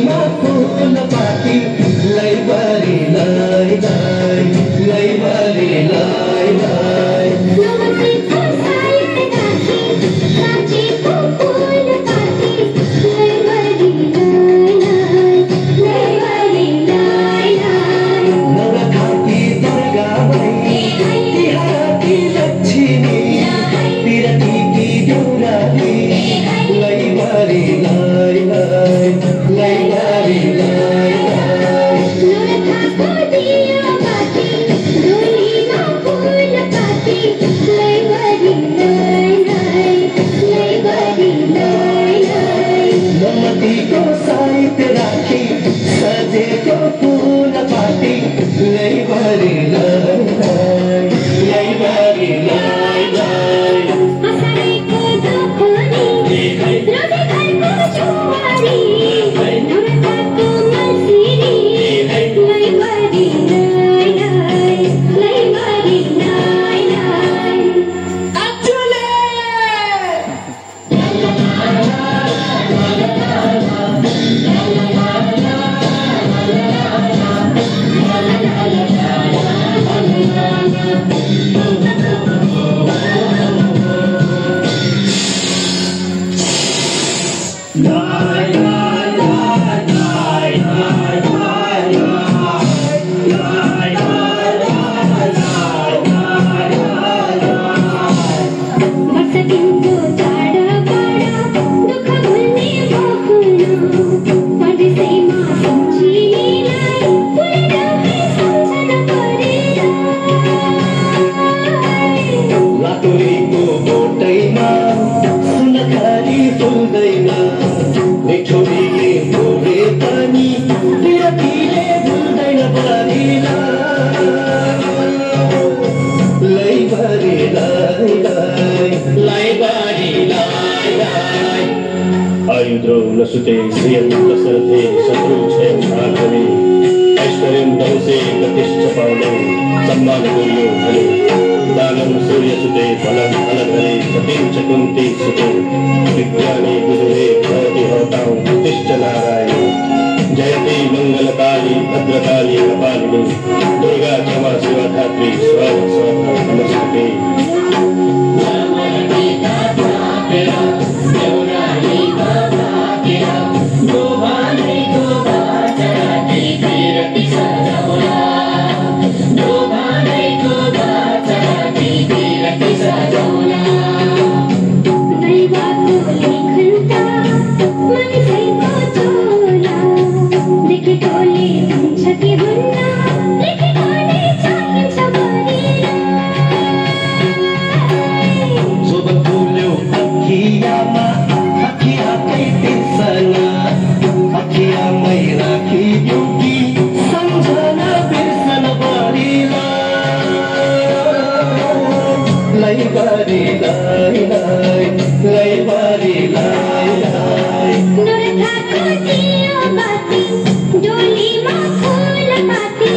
डोलीमा फूल पाती लैबरी लाई लाई लैबरी लाई लाई नमस्ते सायद राखी साँचेको फूल पाती लैबरी लाई लाई लाई लाई नवखाती दुर्गा माई तिहारकी लक्ष्मी पिरतीकी देउराली लैबरी लाई लाई लैबरी लाई लाई नूरथाको दिया बाती डोलीमा फूल पाती लैबरी लाई लाई नमतीको साइत राखी सजेको फूल पाती लैबरी लाई लाई लैबरी लाई लाई हँसाएको दोखरी रोटी खाएको छुवारी नूरथाको मसिरी लैबरी लाई लाई वर्ष दिनको चाडबाड दुःख भुल्ने भकुलो परदेशैमा सम्झिनेलाई पुरै सम्झना परेर लातुरीको बोटैमा सुनखारी फुल्दैन मिठोरीले बोले पनि पिरतीले भुल्दैन परिलाई लैबरी लाई लाई लैबरी लाई लाई आयुद्रो नसुते श्रियं दशरथे शत्रु क्षयं भार्गवे ऐश्वर्यं दंसे प्रतिष्ठ पावने सम्मान गुर्यो हरे दानं सूर्यसुते फलं फलधरे सतीं च कुन्ती सुते विज्ञाने विदुरे भवति भवतां तिष्ठ नारायण जयते मंगलकाली भद्रकाली कपालिनी दुर्गा क्षमा शिवा धात्री स्वाहा स्वाहा नमस्ते दैवाको लेखन्ता मानिसैको चोला देखेकोले हुन्छ कि हुन्न लेखेकोले चाहिन्छ शुभ फुल्यो अखियामा अखियाकै बिर्सना अखियामै राखिदियो कि सम्झना बिर्सन लैबरी लाई लाई लैबरी लाई लाई नूरथाको दियो बाती डोलीमा फूल पाती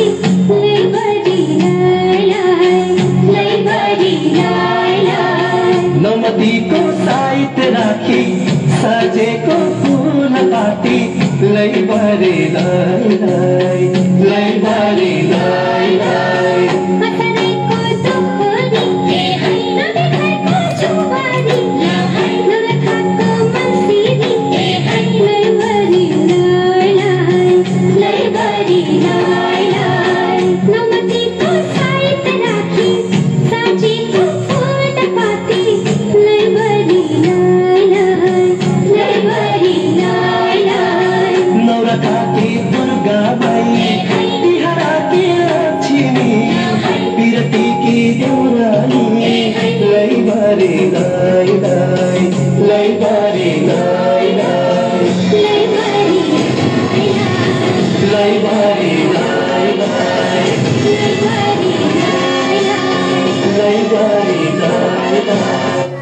लैबरी लाई लाई नमतीको साइत राखी सजेको फूल पाती लैबरी लाई लाई लैबरी लाई लाई हँसाएको दोखरी रोटी खाएको छुवारी नूरथाको मसिरी लैबरी लाई नमतीको साइत राखी साँचेको फूल पाती लैबरी लाई नवरात्री दुर्गा माई तिहारकी लक्ष्मी पिरतीकी देउराली लैबरी लाई लाई लैबरी लाई लाई लैबरी लाई लाई लैबरी लाई लाई